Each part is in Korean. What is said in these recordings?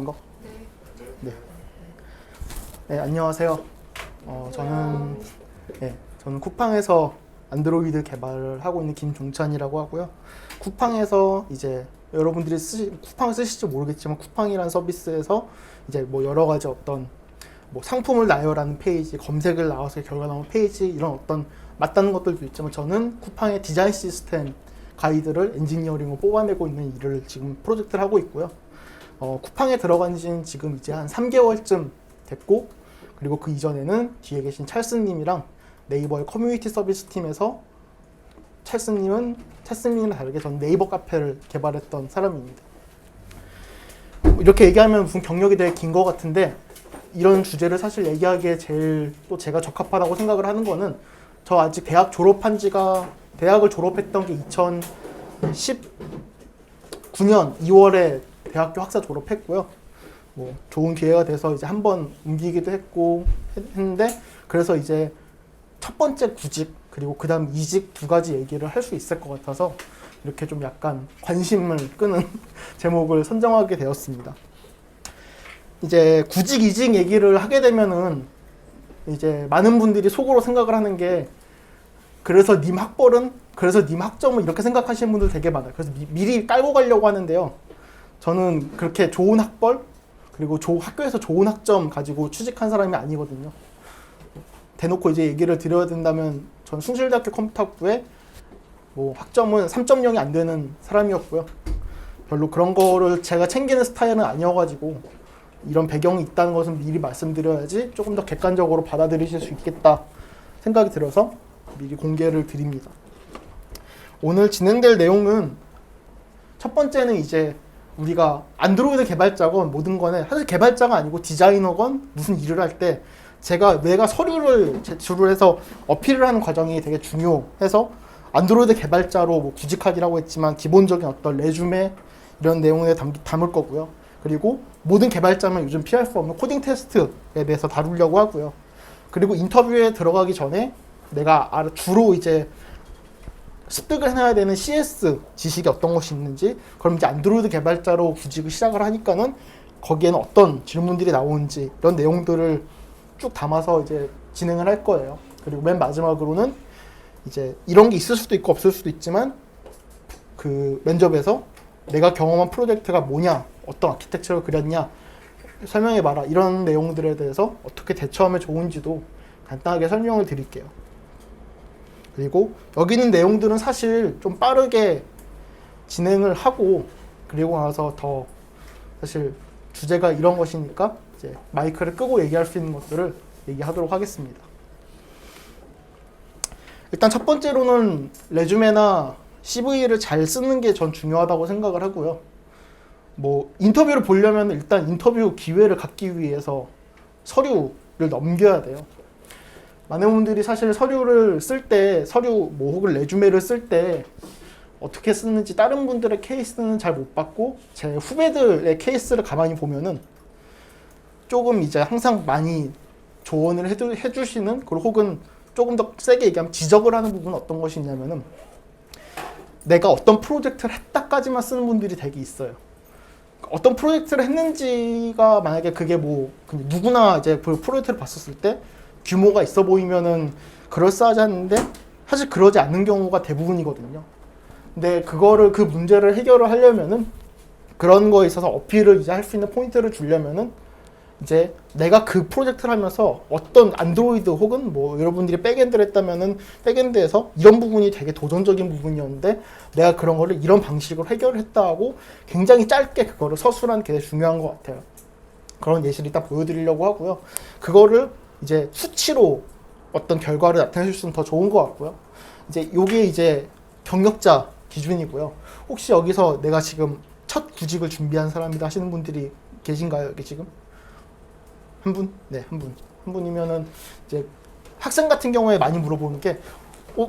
거? 네. 네, 안녕하세요. 저는 쿠팡에서 안드로이드 개발을 하고 있는 김종찬이라고 하고요. 쿠팡에서 이제 여러분들이 쿠팡을 쓰실지 모르겠지만 쿠팡이라는 서비스에서 이제 뭐 여러 가지 어떤 뭐 상품을 나열하는 페이지, 검색을 나와서 결과 나온 페이지 이런 어떤 맞닿는 것들도 있지만 저는 쿠팡의 디자인 시스템 가이드를 엔지니어링으로 뽑아내고 있는 일을 지금 프로젝트를 하고 있고요. 쿠팡에 들어간 지는 지금 이제 한 3개월쯤 됐고, 그리고 그 이전에는 뒤에 계신 찰스님이랑 네이버의 커뮤니티 서비스 팀에서 찰스님이랑 다르게 전 네이버 카페를 개발했던 사람입니다. 이렇게 얘기하면 무슨 경력이 되게 긴 것 같은데, 이런 주제를 사실 얘기하기에 제일 또 제가 적합하다고 생각을 하는 거는, 저 아직 대학을 졸업했던 게 2019년 2월에 대학교 학사 졸업했고요. 뭐 좋은 기회가 돼서 이제 한번 옮기기도 했는데, 그래서 이제 첫 번째 구직 그리고 그 다음 이직 두 가지 얘기를 할 수 있을 것 같아서 이렇게 좀 약간 관심을 끄는 제목을 선정하게 되었습니다. 이제 구직 이직 얘기를 하게 되면은 이제 많은 분들이 속으로 생각을 하는 게, 그래서 님 학점은 이렇게 생각하시는 분들 되게 많아요. 그래서 미리 깔고 가려고 하는데요. 저는 그렇게 좋은 학벌 그리고 학교에서 좋은 학점 가지고 취직한 사람이 아니거든요. 대놓고 이제 얘기를 드려야 된다면 전 숭실대학교 컴퓨터학부에 뭐 학점은 3.0이 안 되는 사람이었고요. 별로 그런 거를 제가 챙기는 스타일은 아니어가지고 이런 배경이 있다는 것은 미리 말씀드려야지 조금 더 객관적으로 받아들이실 수 있겠다 생각이 들어서 미리 공개를 드립니다. 오늘 진행될 내용은, 첫 번째는 이제 우리가 안드로이드 개발자건 뭐든 간에, 사실 개발자가 아니고 디자이너건 무슨 일을 할 때 내가 서류를 제출을 해서 어필을 하는 과정이 되게 중요해서 안드로이드 개발자로 뭐 구직하기라고 했지만 기본적인 어떤 레주메 이런 내용에 담을 거고요. 그리고 모든 개발자는 요즘 피할 수 없는 코딩 테스트에 대해서 다루려고 하고요. 그리고 인터뷰에 들어가기 전에 내가 주로 이제 습득을 해놔야 되는 CS 지식이 어떤 것이 있는지, 그럼 이제 안드로이드 개발자로 구직을 시작을 하니까는 거기에는 어떤 질문들이 나오는지 이런 내용들을 쭉 담아서 이제 진행을 할 거예요. 그리고 맨 마지막으로는 이제 이런 게 있을 수도 있고 없을 수도 있지만 그 면접에서 내가 경험한 프로젝트가 뭐냐, 어떤 아키텍처를 그렸냐 설명해봐라, 이런 내용들에 대해서 어떻게 대처하면 좋은지도 간단하게 설명을 드릴게요. 그리고 여기 있는 내용들은 사실 좀 빠르게 진행을 하고, 그리고 나서 더 사실 주제가 이런 것이니까 이제 마이크를 끄고 얘기할 수 있는 것들을 얘기하도록 하겠습니다. 일단 첫 번째로는 레주메나 CV를 잘 쓰는 게 전 중요하다고 생각을 하고요. 뭐 인터뷰를 보려면 일단 인터뷰 기회를 갖기 위해서 서류를 넘겨야 돼요. 많은 분들이 사실 서류 뭐 혹은 레주메를 쓸 때 어떻게 쓰는지 다른 분들의 케이스는 잘 못 봤고, 제 후배들의 케이스를 가만히 보면은 조금 이제 항상 많이 조언을 해주시는, 그리고 혹은 조금 더 세게 얘기하면 지적을 하는 부분은 어떤 것이 있냐면은, 내가 어떤 프로젝트를 했다까지만 쓰는 분들이 되게 있어요. 어떤 프로젝트를 했는지가 만약에 그게 뭐 누구나 이제 그 프로젝트를 봤었을 때 규모가 있어 보이면은 그럴싸하지 않은데, 사실 그러지 않는 경우가 대부분이거든요. 근데 그 문제를 해결을 하려면은, 그런 거에 있어서 어필을 이제 할 수 있는 포인트를 주려면은, 이제 내가 그 프로젝트를 하면서 어떤 안드로이드 혹은 뭐 여러분들이 백엔드를 했다면은 백엔드에서 이런 부분이 되게 도전적인 부분이었는데 내가 그런 거를 이런 방식으로 해결을 했다 하고 굉장히 짧게 그거를 서술하는 게 되게 중요한 것 같아요. 그런 예시를 이따 보여드리려고 하고요. 그거를 이제 수치로 어떤 결과를 나타낼 수 있으면 더 좋은 것 같고요. 이제 요게 이제 경력자 기준이고요. 혹시 여기서 내가 지금 첫 구직을 준비한 사람이다 하시는 분들이 계신가요, 여기 지금? 한 분? 네, 한 분. 한 분이면은 이제 학생 같은 경우에 많이 물어보는 게,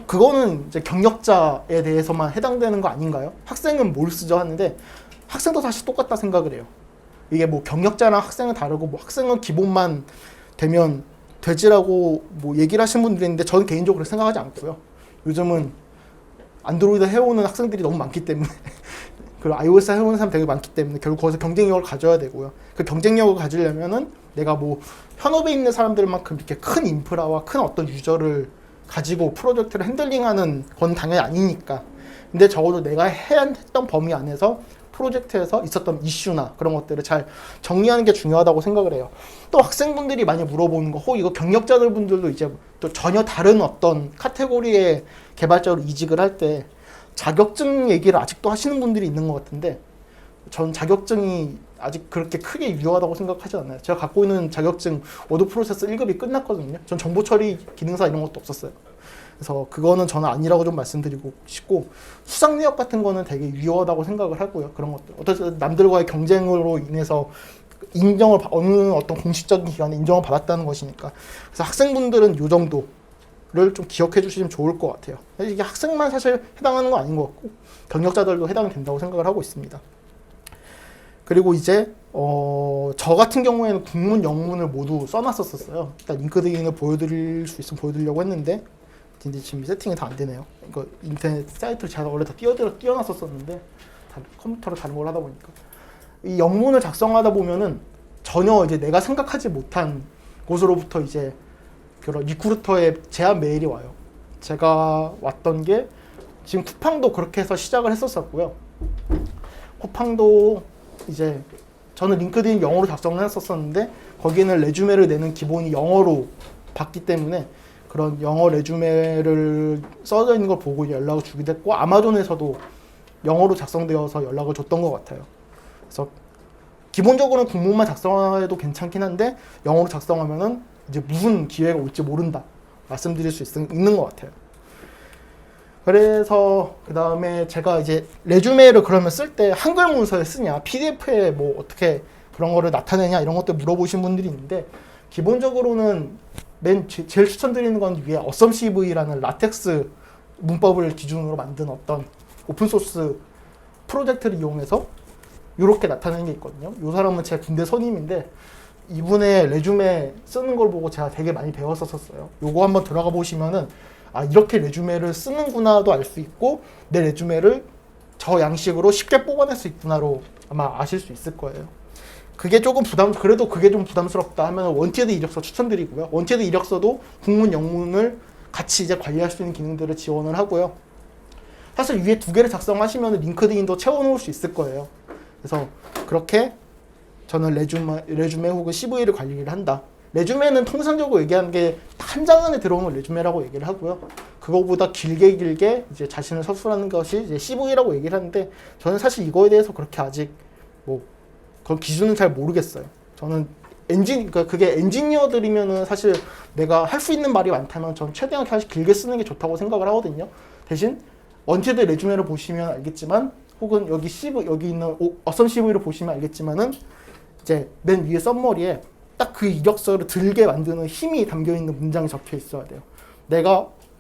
그거는 이제 경력자에 대해서만 해당되는 거 아닌가요? 학생은 뭘 쓰죠? 하는데, 학생도 사실 똑같다 생각을 해요. 이게 뭐 경력자랑 학생은 다르고, 뭐 학생은 기본만 되면 되지라고 뭐 얘기를 하시는 분들이 있는데, 저는 개인적으로 생각하지 않고요. 요즘은 안드로이드 해오는 학생들이 너무 많기 때문에 그리고 iOS 해보는 사람 되게 많기 때문에 결국 거기서 경쟁력을 가져야 되고요. 그 경쟁력을 가지려면은 내가 뭐 현업에 있는 사람들만큼 이렇게 큰 인프라와 큰 어떤 유저를 가지고 프로젝트를 핸들링하는 건 당연히 아니니까. 근데 적어도 내가 해야 했던 범위 안에서 프로젝트에서 있었던 이슈나 그런 것들을 잘 정리하는 게 중요하다고 생각을 해요. 또 학생분들이 많이 물어보는 거, 이거 경력자들 분들도 이제 또 전혀 다른 어떤 카테고리의 개발자로 이직을 할 때 자격증 얘기를 아직도 하시는 분들이 있는 것 같은데, 전 자격증이 아직 그렇게 크게 유효하다고 생각하지 않아요. 제가 갖고 있는 자격증 워드 프로세서 1급이 끝났거든요. 전 정보 처리 기능사 이런 것도 없었어요. 그래서 그거는 저는 아니라고 좀 말씀드리고 싶고, 수상 내역 같은 거는 되게 유효하다고 생각을 하고요. 그런 것들. 어떤 남들과의 경쟁으로 인해서 인정을, 어느 어떤 공식적인 기관에 인정을 받았다는 것이니까. 그래서 학생분들은 요 정도를 좀 기억해 주시면 좋을 것 같아요. 이게 학생만 사실 해당하는 건 아닌 것 같고, 경력자들도 해당이 된다고 생각을 하고 있습니다. 그리고 이제 저 같은 경우에는 국문, 영문을 모두 써놨었어요. 일단 링크드인을 보여드릴 수 있으면 보여드리려고 했는데, 근데 지금 세팅이 다 안 되네요. 이거 인터넷 사이트를 제가 원래 다 띄워놨었었는데 컴퓨터로 다른 걸 하다 보니까 이 영문을 작성하다 보면은 전혀 이제 내가 생각하지 못한 곳으로부터 이제 그런 리크루터의 제안 메일이 와요. 제가 왔던 게 지금 쿠팡도 그렇게 해서 시작을 했었었고요. 쿠팡도 이제 저는 링크드인 영어로 작성을 했었었는데 거기는 레주메를 내는 기본이 영어로 봤기 때문에 그런 영어 레주메를 써져 있는 걸 보고 연락을 주게 됐고, 아마존에서도 영어로 작성되어서 연락을 줬던 것 같아요. 그래서 기본적으로는 국문만 작성해도 괜찮긴 한데 영어로 작성하면은 이제 무슨 기회가 올지 모른다 말씀드릴 수 있는 것 같아요. 그래서 그 다음에 제가 이제 레주메를 그러면 쓸 때 한글 문서에 쓰냐, PDF에 뭐 어떻게 그런 거를 나타내냐 이런 것들 물어보신 분들이 있는데, 기본적으로는 제일 추천드리는 건 위에 어썸CV라는 라텍스 문법을 기준으로 만든 어떤 오픈소스 프로젝트를 이용해서 이렇게 나타내는 게 있거든요. 이 사람은 제 군대 선임인데 이분의 레주메 쓰는 걸 보고 제가 되게 많이 배웠었어요. 요거 한번 들어가 보시면은 아, 이렇게 레주메를 쓰는구나도 알 수 있고 내 레주메를 저 양식으로 쉽게 뽑아낼 수 있구나로 아마 아실 수 있을 거예요. 그게 조금 그래도 그게 좀 부담스럽다 하면 원티드 이력서 추천드리고요. 원티드 이력서도 국문, 영문을 같이 이제 관리할 수 있는 기능들을 지원을 하고요. 사실 위에 두 개를 작성하시면 링크드인도 채워놓을 수 있을 거예요. 그래서 그렇게 저는 레주메 혹은 CV를 관리를 한다. 레주메는 통상적으로 얘기하는 게 한 장 안에 들어오는 레주메라고 얘기를 하고요. 그거보다 길게 이제 자신을 서술하는 것이 이제 CV라고 얘기를 하는데, 저는 사실 이거에 대해서 그렇게 아직 뭐 그런 기준은 잘 모르겠어요. 저는 그러니까 그게 엔지니어들이면은 사실 내가 할 수 있는 말이 많다면 전 최대한 길게 쓰는 게 좋다고 생각을 하거든요. 대신 원티드 레주메를 보시면 알겠지만, 혹은 여기 있는 어썸 CV를 보시면 알겠지만은 이제 맨 위에 썸머리에 딱 그 이력서를 들게 만드는 힘이 담겨 있는 문장이 적혀 있어야 돼요.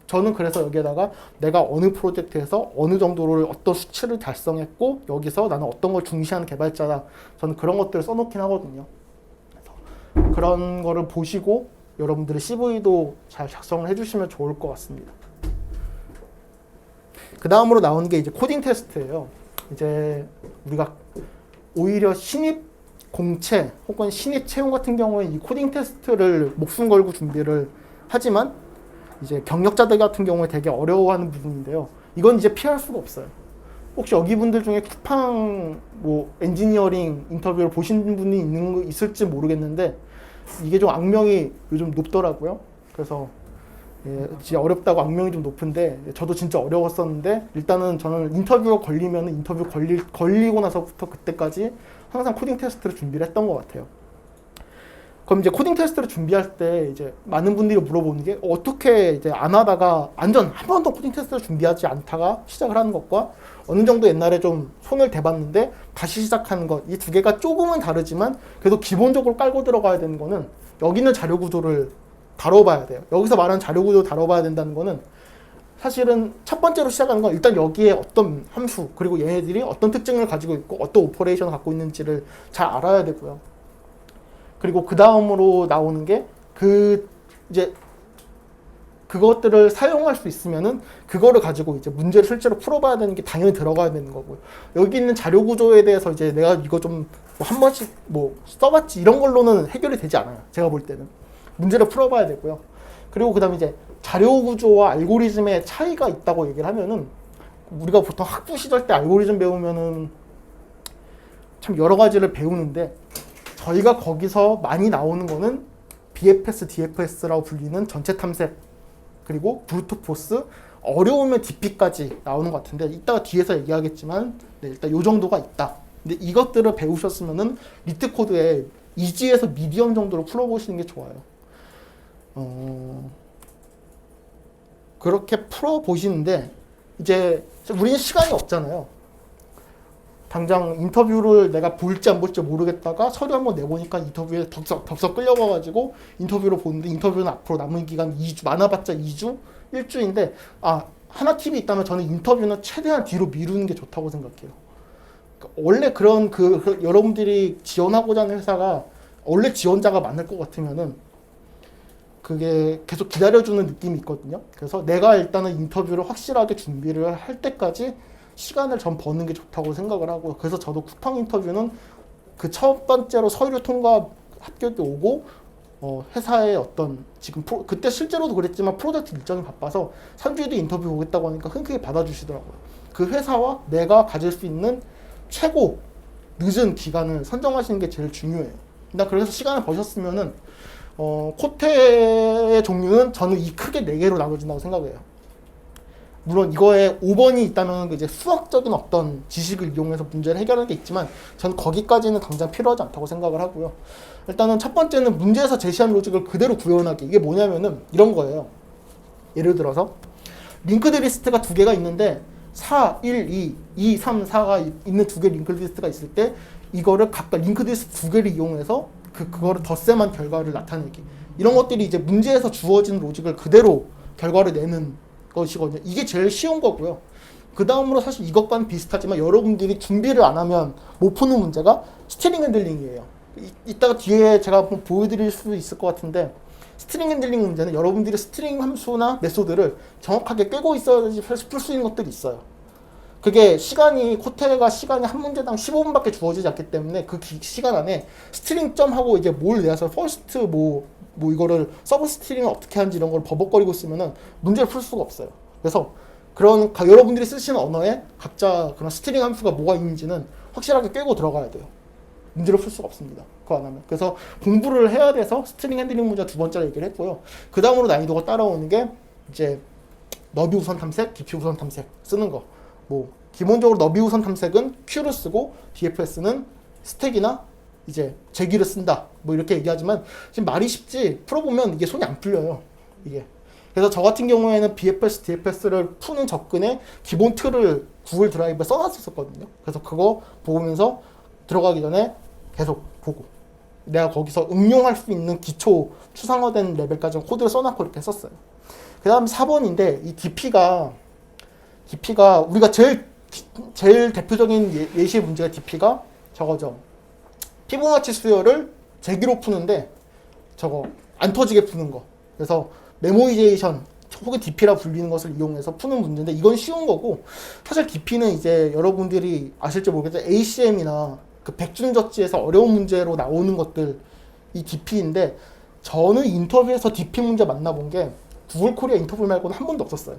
저는 그래서 여기에다가 내가 어느 프로젝트에서 어느 정도를 어떤 수치를 달성했고 여기서 나는 어떤 걸 중시하는 개발자다. 저는 그런 것들을 써놓긴 하거든요. 그래서 그런 거를 보시고 여러분들의 CV도 잘 작성을 해주시면 좋을 것 같습니다. 그 다음으로 나오는 게 이제 코딩 테스트예요. 이제 우리가 오히려 신입 공채 혹은 신입 채용 같은 경우에 이 코딩 테스트를 목숨 걸고 준비를 하지만 이제 경력자들 같은 경우에 되게 어려워하는 부분인데요. 이건 이제 피할 수가 없어요. 혹시 여기 분들 중에 쿠팡 뭐 엔지니어링 인터뷰를 보신 분이 있을지 모르겠는데 이게 좀 악명이 요즘 높더라고요. 그래서 진짜 어렵다고 악명이 좀 높은데 저도 진짜 어려웠었는데, 일단은 저는 인터뷰가 걸리면 인터뷰 걸리고 나서부터 그때까지 항상 코딩 테스트를 준비를 했던 것 같아요. 그럼 이제 코딩 테스트를 준비할 때 이제 많은 분들이 물어보는 게 어떻게 이제 안 하다가 완전 한 번도 코딩 테스트를 준비하지 않다가 시작을 하는 것과 어느 정도 옛날에 좀 손을 대봤는데 다시 시작하는 것, 이 두 개가 조금은 다르지만 그래도 기본적으로 깔고 들어가야 되는 거는 여기 있는 자료 구조를 다뤄봐야 돼요. 여기서 말하는 자료 구조 다뤄봐야 된다는 거는 사실은 첫 번째로 시작하는 건 일단 여기에 어떤 함수 그리고 얘네들이 어떤 특징을 가지고 있고 어떤 오퍼레이션을 갖고 있는지를 잘 알아야 되고요. 그리고 그 다음으로 나오는 게 이제 그것들을 사용할 수 있으면은 그거를 가지고 이제 문제를 실제로 풀어봐야 되는 게 당연히 들어가야 되는 거고요. 여기 있는 자료 구조에 대해서 이제 내가 이거 좀 한 번씩 뭐 써봤지 이런 걸로는 해결이 되지 않아요. 제가 볼 때는 문제를 풀어봐야 되고요. 그리고 그다음에 이제 자료 구조와 알고리즘의 차이가 있다고 얘기를 하면은 우리가 보통 학부 시절 때 알고리즘 배우면은 참 여러 가지를 배우는데 저희가 거기서 많이 나오는 거는 BFS, DFS라고 불리는 전체 탐색 그리고 브루트 포스 어려우면 DP까지 나오는 것 같은데 이따가 뒤에서 얘기하겠지만 네, 일단 요 정도가 있다. 근데 이것들을 배우셨으면은 리트 코드에 이지에서 미디엄 정도로 풀어보시는 게 좋아요. 그렇게 풀어보시는데 이제 우리는 시간이 없잖아요. 당장 인터뷰를 내가 볼지 안 볼지 모르겠다가 서류 한번 내보니까 인터뷰에 덥석 끌려가가지고 인터뷰를 보는데 인터뷰는 앞으로 남은 기간 2주, 많아봤자 2주? 1주인데 하나 팁이 있다면 저는 인터뷰는 최대한 뒤로 미루는 게 좋다고 생각해요. 원래 그런 여러분들이 지원하고자 하는 회사가 원래 지원자가 많을 것 같으면은 그게 계속 기다려주는 느낌이 있거든요. 그래서 내가 일단은 인터뷰를 확실하게 준비를 할 때까지 시간을 전 버는 게 좋다고 생각을 하고요. 그래서 저도 쿠팡 인터뷰는 그 첫 번째로 서류 통과 합격이 오고 회사의 어떤 지금 그때 실제로도 그랬지만 프로젝트 일정이 바빠서 3주에도 인터뷰 오겠다고 하니까 흔쾌히 받아주시더라고요. 그 회사와 내가 가질 수 있는 최고 늦은 기간을 선정하시는 게 제일 중요해요. 그래서 시간을 버셨으면은 코테의 종류는 저는 이 크게 4개로 나눠진다고 생각해요. 물론 이거에 5번이 있다면 이제 수학적인 어떤 지식을 이용해서 문제를 해결하는 게 있지만 저는 거기까지는 당장 필요하지 않다고 생각을 하고요. 일단은 첫 번째는 문제에서 제시한 로직을 그대로 구현하기. 이게 뭐냐면은 이런 거예요. 예를 들어서 링크드 리스트가 2개가 있는데 4, 1, 2, 2, 3, 4가 있는 2개 링크드 리스트가 있을 때 이거를 각각 링크드 리스트 2개를 이용해서 그거를 덧셈한 결과를 나타내기. 이런 것들이 이제 문제에서 주어진 로직을 그대로 결과를 내는 것이거든요. 이게 제일 쉬운 거고요. 그 다음으로 사실 이것과는 비슷하지만 여러분들이 준비를 안 하면 못 푸는 문제가 스트링 핸들링이에요. 이따가 뒤에 제가 한번 보여드릴 수 있을 것 같은데 스트링 핸들링 문제는 여러분들이 스트링 함수나 메소드를 정확하게 꿰고 있어야지 풀 수 있는 것들이 있어요. 그게 코테가 시간이 한 문제당 15분밖에 주어지지 않기 때문에 그 시간 안에 스트링 점하고 이제 뭘 내서 퍼스트 뭐 이거를 서브 스트링을 어떻게 하는지 이런 걸 버벅거리고 있으면은 문제를 풀 수가 없어요. 그래서 여러분들이 쓰시는 언어에 각자 그런 스트링 함수가 뭐가 있는지는 확실하게 꿰고 들어가야 돼요. 문제를 풀 수가 없습니다. 그거 안 하면. 그래서 공부를 해야 돼서 스트링 핸들링 문제 2번째로 얘기를 했고요. 그 다음으로 난이도가 따라오는 게 이제 너비 우선 탐색, DP 우선 탐색 쓰는 거. 기본적으로 너비 우선 탐색은 Q를 쓰고 DFS는 스택이나 이제 제기를 쓴다. 이렇게 얘기하지만 지금 말이 쉽지 풀어보면 이게 손이 안 풀려요. 이게. 그래서 저 같은 경우에는 BFS, DFS를 푸는 접근에 기본 틀을 구글 드라이브에 써놨었거든요. 그래서 그거 보면서 들어가기 전에 계속 보고 내가 거기서 응용할 수 있는 기초 추상화된 레벨까지 코드를 써놨고 이렇게 썼어요. 그 다음 4번인데 이 DP가 우리가 제일 대표적인 예시의 문제가 DP가 저거죠. 피보나치 수열을 제기로 푸는데 저거 안 터지게 푸는 거. 그래서 메모이제이션 혹은 DP라 불리는 것을 이용해서 푸는 문제인데 이건 쉬운 거고 사실 DP는 이제 여러분들이 아실지 모르겠지만 ACM이나 그 백준저지에서 어려운 문제로 나오는 것들 이 DP인데 저는 인터뷰에서 DP 문제 만나본 게 구글 코리아 인터뷰 말고는 한 번도 없었어요.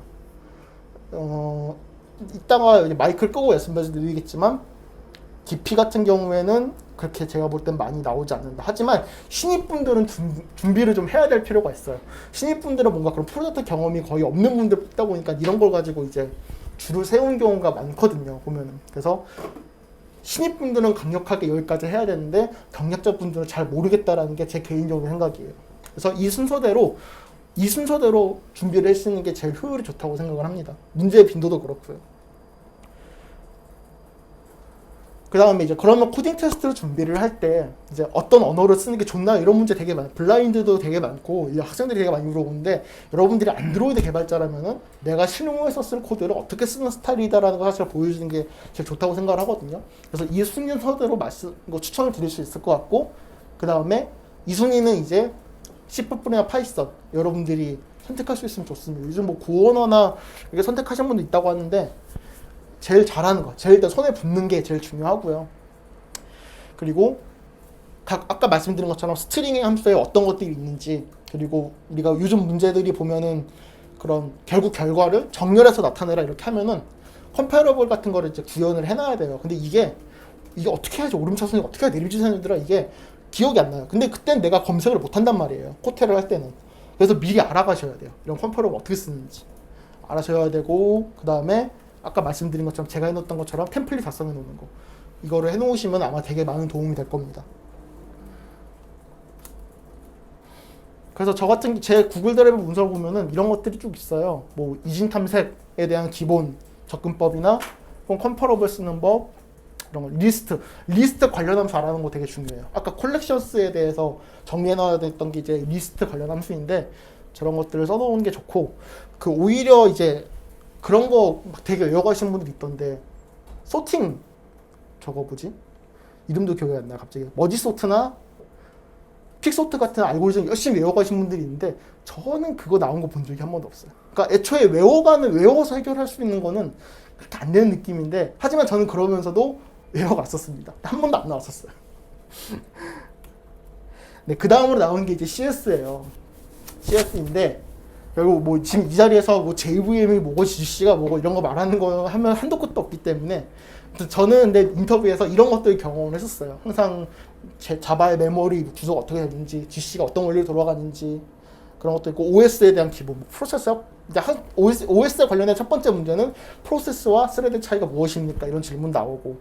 이따가 마이크를 끄고 말씀드리겠지만 DP 같은 경우에는 그렇게 제가 볼 땐 많이 나오지 않는다. 하지만 신입분들은 준비를 좀 해야 될 필요가 있어요. 신입분들은 뭔가 그런 프로젝트 경험이 거의 없는 분들 뽑다 보니까 이런 걸 가지고 이제 줄을 세운 경우가 많거든요. 보면은. 그래서 신입분들은 강력하게 여기까지 해야 되는데 경력자분들은 잘 모르겠다라는 게 제 개인적인 생각이에요. 그래서 이 순서대로 준비를 하시는 게 제일 효율이 좋다고 생각을 합니다. 문제의 빈도도 그렇고요. 그 다음에 이제 그러면 코딩 테스트를 준비를 할 때 이제 어떤 언어를 쓰는 게 좋나 이런 문제 되게 많아요. 블라인드도 되게 많고 학생들이 되게 많이 물어보는데 여러분들이 안드로이드 개발자라면은 내가 실무에서 쓸 코드를 어떻게 쓰는 스타일이다라는 걸 사실 보여주는 게 제일 좋다고 생각을 하거든요. 그래서 이 순서대로 추천을 드릴 수 있을 것 같고 그 다음에 이 순위는 이제 C++이나 파이썬 여러분들이 선택할 수 있으면 좋습니다. 요즘 뭐 고언어나 이게 선택하신 분도 있다고 하는데 제일 잘하는 거, 제일 일단 손에 붙는 게 제일 중요하고요. 그리고 아까 말씀드린 것처럼 스트링 함수에 어떤 것들이 있는지, 그리고 우리가 요즘 문제들이 보면은 그런 결국 결과를 정렬해서 나타내라 이렇게 하면은 컴파일러블 같은 거를 이제 구현을 해놔야 돼요. 근데 이게 어떻게 해야지 오름차순위 어떻게 해야 내림차순위들아 이게 기억이 안 나요. 근데 그땐 내가 검색을 못 한단 말이에요. 코테를 할 때는. 그래서 미리 알아가셔야 돼요. 이런 컴파일러블 어떻게 쓰는지 알아셔야 되고, 그 다음에 아까 말씀드린 것처럼 제가 해놓았던 것처럼 템플릿 작성해 놓는 거, 이거를 해놓으시면 아마 되게 많은 도움이 될 겁니다. 그래서 저 같은 제 구글 드라이브 문서를 보면은 이런 것들이 쭉 있어요. 뭐 이진 탐색에 대한 기본 접근법이나 컴파러블 쓰는 법, 이런 거, 리스트 관련 함수 알아는 거 되게 중요해요. 아까 콜렉션스에 대해서 정리해놔야 됐던 게 이제 리스트 관련 함수인데 저런 것들을 써놓은 게 좋고, 그 오히려 이제 그런 거 막 되게 외워가시는 분들이 있던데, 소팅 저거 뭐지? 이름도 기억이 안 나요 갑자기. 머지 소트나 퀵소트 같은 알고리즘 열심히 외워가신 분들이 있는데 저는 그거 나온 거 본 적이 한 번도 없어요. 그러니까 애초에 외워서 해결할 수 있는 거는 그렇게 안 되는 느낌인데, 하지만 저는 그러면서도 외워갔었습니다. 한 번도 안 나왔었어요. 네, 그 다음으로 나오는 게 이제 CS예요. CS인데 결국 뭐 지금 이 자리에서 뭐 JVM이 뭐고 GC가 뭐고 이런 거 말하는 거 하면 한도 끝도 없기 때문에, 저는 근데 인터뷰에서 이런 것들 경험을 했었어요. 항상 자바의 메모리 구조가 어떻게 되는지, GC가 어떤 원리로 돌아가는지 그런 것도 있고, OS에 대한 기본, 뭐 프로세서, 이제 OS에 관련된 첫 번째 문제는 프로세스와 스레드 차이가 무엇입니까? 이런 질문 나오고,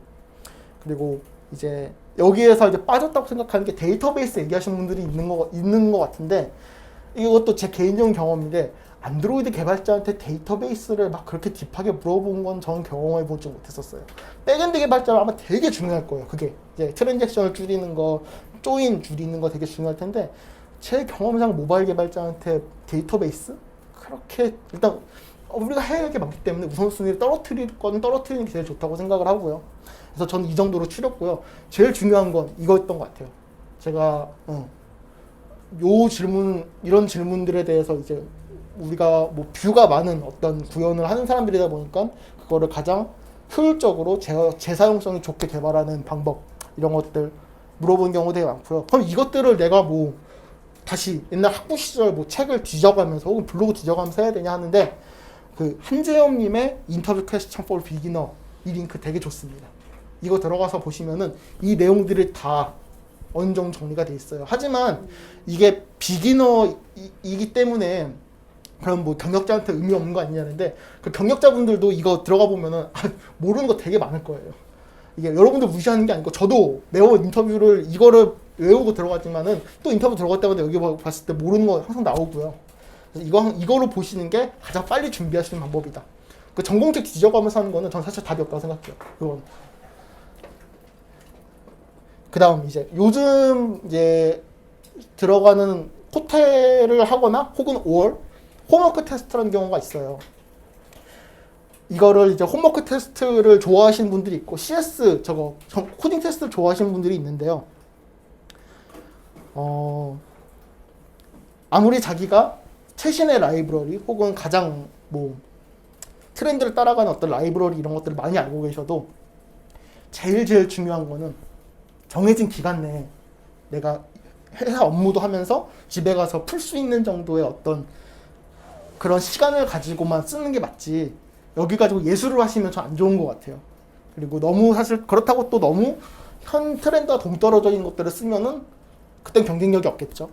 그리고 이제 여기에서 이제 빠졌다고 생각하는 게 데이터베이스 얘기하시는 분들이 있는 것 같은데, 이것도 제 개인적인 경험인데 안드로이드 개발자한테 데이터베이스를 막 그렇게 딥하게 물어본 건 저는 경험해 보지 못했었어요. 백엔드 개발자는 아마 되게 중요할 거예요. 그게 이제 트랜잭션을 줄이는 거, 조인 줄이는 거 되게 중요할 텐데, 제 경험상 모바일 개발자한테 데이터베이스? 그렇게 일단 우리가 해야 할 게 많기 때문에 우선순위를 떨어뜨리는 게 제일 좋다고 생각을 하고요. 그래서 저는 이 정도로 추렸고요. 제일 중요한 건 이거였던 것 같아요. 제가 이런 질문들에 대해서 이제 우리가 뭐 뷰가 많은 어떤 구현을 하는 사람들이다 보니까 그거를 가장 효율적으로 재사용성이 좋게 개발하는 방법, 이런 것들 물어본 경우 되게 많고요. 그럼 이것들을 내가 뭐 다시 옛날 학부 시절 뭐 책을 뒤져가면서 혹은 블로그 뒤져가면서 해야 되냐 하는데, 그 한재영님의 인터뷰 퀘스천 for 비기너 이 링크 되게 좋습니다. 이거 들어가서 보시면은 이 내용들이 다 어느 정도 정리가 돼 있어요. 하지만 이게 비기너이기 때문에 그럼 뭐 경력자한테 의미 없는 거 아니냐는데, 그 경력자분들도 이거 들어가 보면은 모르는 거 되게 많을 거예요. 이게 여러분들 무시하는 게 아니고, 저도 매우 인터뷰를 이거를 외우고 들어갔지만은 또 인터뷰 들어갈 때마다 여기 봤을 때 모르는 거 항상 나오고요. 그래서 이거로 보시는 게 가장 빨리 준비하시는 방법이다. 그 전공책 뒤져가면서 하는 거는 전 사실 답이 없다고 생각해요. 그건. 그 다음 이제 요즘 이제 들어가는 코테를 하거나 혹은 5월 홈워크 테스트라는 경우가 있어요. 이거를 이제 홈워크 테스트를 좋아하시는 분들이 있고, CS 코딩 테스트를 좋아하시는 분들이 있는데요. 아무리 자기가 최신의 라이브러리 혹은 가장 뭐 트렌드를 따라가는 어떤 라이브러리 이런 것들을 많이 알고 계셔도 제일 중요한 거는 정해진 기간 내에 내가 회사 업무도 하면서 집에 가서 풀 수 있는 정도의 어떤 그런 시간을 가지고만 쓰는 게 맞지, 여기 가지고 예술을 하시면 좀 안 좋은 것 같아요. 그리고 너무 사실 그렇다고 또 너무 현 트렌드와 동떨어져 있는 것들을 쓰면은 그땐 경쟁력이 없겠죠.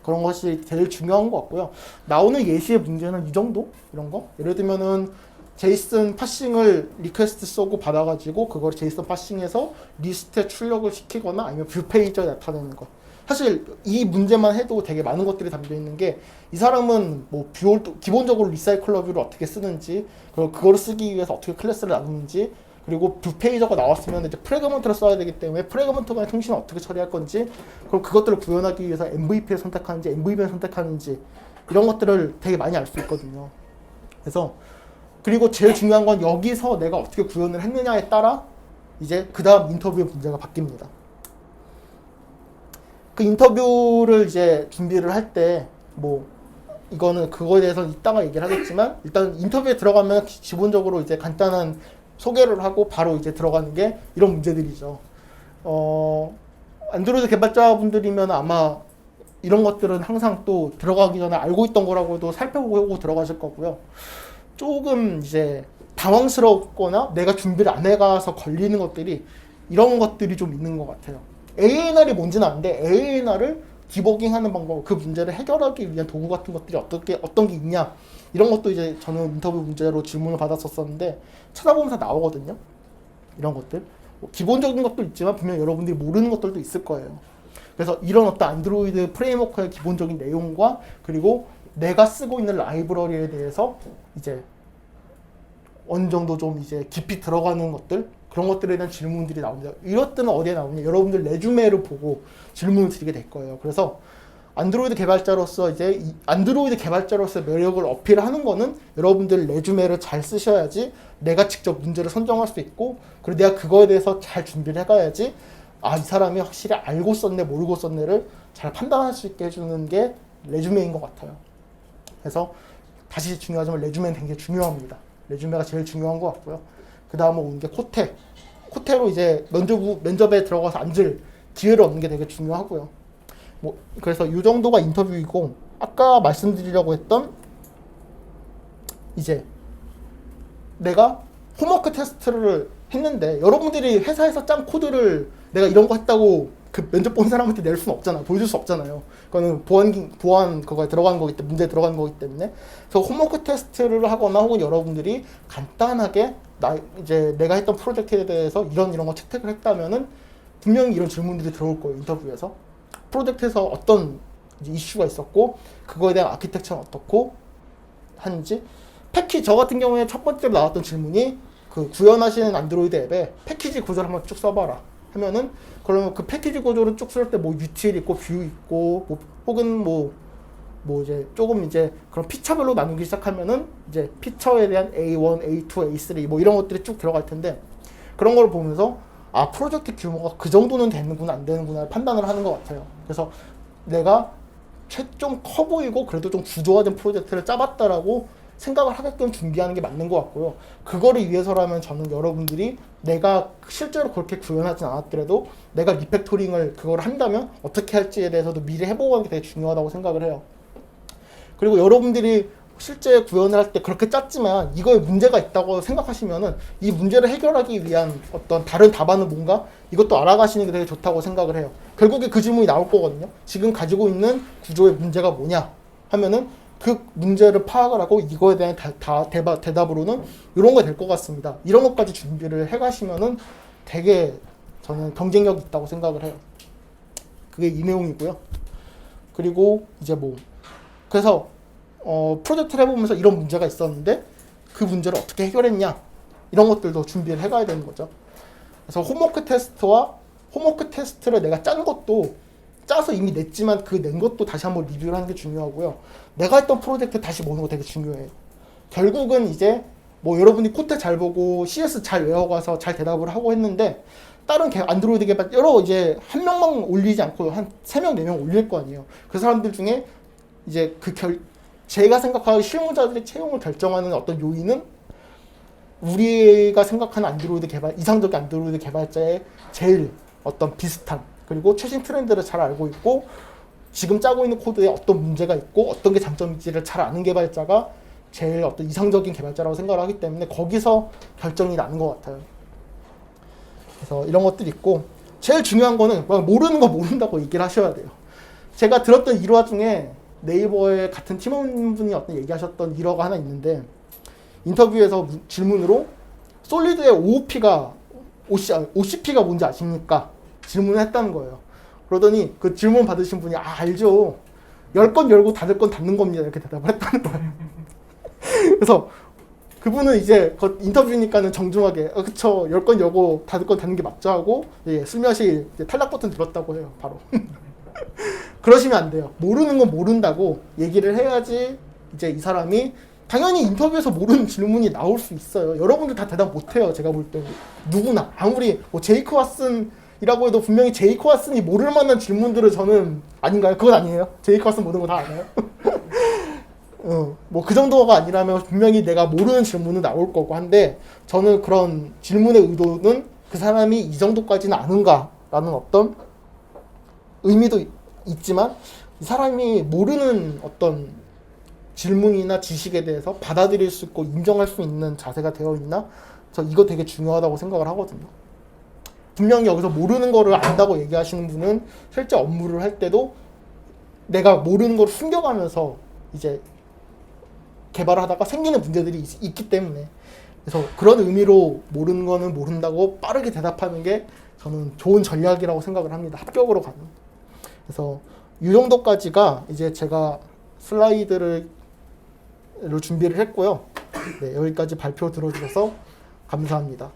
그런 것이 제일 중요한 것 같고요. 나오는 예시의 문제는 이 정도? 이런 거? 예를 들면은 제이슨 파싱을 리퀘스트 쏘고 받아가지고 그걸 제이슨 파싱해서 리스트에 출력을 시키거나 아니면 뷰 페이지에 나타내는 거. 사실 이 문제만 해도 되게 많은 것들이 담겨 있는 게, 이 사람은 뭐 기본적으로 리사이클러 뷰를 어떻게 쓰는지, 그리고 그걸 쓰기 위해서 어떻게 클래스를 나누는지, 그리고 뷰 페이저가 나왔으면 이제 프래그먼트를 써야 되기 때문에 프래그먼트 간의 통신을 어떻게 처리할 건지, 그럼 그것들을 구현하기 위해서 MVP를 선택하는지 MVV를 선택하는지, 이런 것들을 되게 많이 알 수 있거든요. 그래서 그리고 제일 중요한 건 여기서 내가 어떻게 구현을 했느냐에 따라 이제 그 다음 인터뷰의 문제가 바뀝니다. 그 인터뷰를 이제 준비를 할 때 뭐 이거는 그거에 대해서 이따가 얘기를 하겠지만 일단 인터뷰에 들어가면 기본적으로 이제 간단한 소개를 하고 바로 이제 들어가는 게 이런 문제들이죠. 안드로이드 개발자분들이면 아마 이런 것들은 항상 또 들어가기 전에 알고 있던 거라고도 살펴보고 들어가실 거고요. 조금 이제 당황스럽거나 내가 준비를 안 해가서 걸리는 것들이 이런 것들이 좀 있는 것 같아요. ANR이 뭔지는 아는데 ANR을 디버깅하는 방법, 그 문제를 해결하기 위한 도구 같은 것들이 어떤 게 있냐 이런 것도 이제 저는 인터뷰 문제로 질문을 받았었는데 찾아보면서 나오거든요. 이런 것들 뭐 기본적인 것도 있지만 분명 여러분들이 모르는 것들도 있을 거예요. 그래서 이런 어떤 안드로이드 프레임워크의 기본적인 내용과 그리고 내가 쓰고 있는 라이브러리에 대해서 이제 어느 정도 좀 이제 깊이 들어가는 것들 그런 것들에 대한 질문들이 나옵니다. 이것들은 어디에 나오냐? 여러분들 레주메를 보고 질문을 드리게 될 거예요. 그래서 안드로이드 개발자로서의 매력을 어필하는 거는 여러분들 레주메를 잘 쓰셔야지 내가 직접 문제를 선정할 수 있고 그리고 내가 그거에 대해서 잘 준비를 해가야지 이 사람이 확실히 알고 썼네 모르고 썼네를 잘 판단할 수 있게 해주는 게 레주메인 것 같아요. 그래서 다시 중요하지만 레주메는 굉장히 중요합니다. 레주메가 제일 중요한 것 같고요. 그 다음에 오는 게 코테로 이제 면접에 들어가서 앉을 기회를 얻는 게 되게 중요하고요. 뭐 그래서 이 정도가 인터뷰이고 아까 말씀드리려고 했던 이제 내가 홈워크 테스트를 했는데 여러분들이 회사에서 짠 코드를 내가 이런 거 했다고 그 면접 본 사람한테 낼 수는 없잖아요. 보여줄 수 없잖아요. 그거는 보안 그거에 들어간 거기 때문에 문제에 들어간 거기 때문에 그래서 홈워크 테스트를 하거나 혹은 여러분들이 간단하게 이제 내가 했던 프로젝트에 대해서 이런 거 채택을 했다면은 분명히 이런 질문들이 들어올 거예요. 인터뷰에서 프로젝트에서 어떤 이슈가 있었고 그거에 대한 아키텍처는 어떻고 하는지 저 같은 경우에 첫 번째로 나왔던 질문이 그 구현하시는 안드로이드 앱에 패키지 구조를 한번 쭉 써봐라 하면은 그러면 그 패키지 구조를 쭉 쓸 때 뭐 util 있고 view 있고 뭐 혹은 뭐 이제 조금 이제 그런 피처별로 나누기 시작하면은 이제 피처에 대한 A1, A2, A3 뭐 이런 것들이 쭉 들어갈 텐데 그런 걸 보면서 프로젝트 규모가 그 정도는 되는구나 안 되는구나 판단을 하는 것 같아요. 그래서 내가 좀 커 보이고 그래도 좀 구조화된 프로젝트를 짜봤다라고 생각을 하게끔 준비하는 게 맞는 것 같고요. 그거를 위해서라면 저는 여러분들이 내가 실제로 그렇게 구현하진 않았더라도 내가 리팩토링을 그걸 한다면 어떻게 할지에 대해서도 미리 해보고 하는 게 되게 중요하다고 생각을 해요. 그리고 여러분들이 실제 구현을 할 때 그렇게 짰지만 이거에 문제가 있다고 생각하시면은 이 문제를 해결하기 위한 어떤 다른 답안은 뭔가 이것도 알아가시는 게 되게 좋다고 생각을 해요. 결국에 그 질문이 나올 거거든요. 지금 가지고 있는 구조의 문제가 뭐냐 하면은 그 문제를 파악을 하고 이거에 대한 대답으로는 이런 거 될 것 같습니다. 이런 것까지 준비를 해가시면은 되게 저는 경쟁력이 있다고 생각을 해요. 그게 이 내용이고요. 그리고 이제 그래서 프로젝트를 해보면서 이런 문제가 있었는데 그 문제를 어떻게 해결했냐 이런 것들도 준비를 해가야 되는 거죠. 그래서 홈워크 테스트를 내가 짜서 이미 냈지만 그 낸 것도 다시 한번 리뷰를 하는 게 중요하고요. 내가 했던 프로젝트 다시 보는 거 되게 중요해요. 결국은 이제 여러분이 코드 잘 보고 CS 잘 외워가서 잘 대답을 하고 했는데 다른 안드로이드 개발 이제 한 명만 올리지 않고 한 3명, 4명 올릴 거 아니에요. 그 사람들 중에 이제 제가 생각하는 실무자들의 채용을 결정하는 어떤 요인은 우리가 생각하는 이상적인 안드로이드 개발자의 제일 어떤 비슷한 그리고 최신 트렌드를 잘 알고 있고 지금 짜고 있는 코드에 어떤 문제가 있고 어떤 게 장점인지를 잘 아는 개발자가 제일 어떤 이상적인 개발자라고 생각을 하기 때문에 거기서 결정이 나는 것 같아요. 그래서 이런 것들이 있고 제일 중요한 거는 모르는 거 모른다고 얘기를 하셔야 돼요. 제가 들었던 일화 중에 네이버의 같은 팀원분이 어떤 얘기하셨던 일화가 하나 있는데 인터뷰에서 질문으로 솔리드의 OCP가 뭔지 아십니까? 질문을 했다는 거예요. 그러더니 그 질문 받으신 분이 알죠. 10건 열고 닫을 건 닫는 겁니다. 이렇게 대답을 했다는 거예요. 그래서 그분은 이제 인터뷰니까는 정중하게 그쵸 10건 열고 닫을 건 닫는 게 맞죠 하고 슬며시 탈락 버튼 눌렀다고 해요. 바로. 그러시면 안 돼요. 모르는 건 모른다고 얘기를 해야지 이제 이 사람이 당연히 인터뷰에서 모르는 질문이 나올 수 있어요. 여러분들 다 대답 못해요. 제가 볼 때 누구나 아무리 제이크 왓슨 이라고 해도 분명히 제이크 왓슨이 모를 만한 질문들을 저는 아닌가요? 그건 아니에요. 제이크 왓슨 모든 거 다 아나요? 뭐 그 정도가 아니라면 분명히 내가 모르는 질문은 나올 거고 한데 저는 그런 질문의 의도는 그 사람이 이 정도까지는 아는가라는 어떤 의미도 있지만 이 사람이 모르는 어떤 질문이나 지식에 대해서 받아들일 수 있고 인정할 수 있는 자세가 되어 있나? 저 이거 되게 중요하다고 생각을 하거든요. 분명히 여기서 모르는 거를 안다고 얘기하시는 분은 실제 업무를 할 때도 내가 모르는 걸 숨겨가면서 이제 개발을 하다가 생기는 문제들이 있기 때문에 그래서 그런 의미로 모르는 거는 모른다고 빠르게 대답하는 게 저는 좋은 전략이라고 생각을 합니다. 합격으로 가는. 그래서 이 정도까지가 이제 제가 슬라이드를 준비를 했고요. 네, 여기까지 발표 들어주셔서 감사합니다.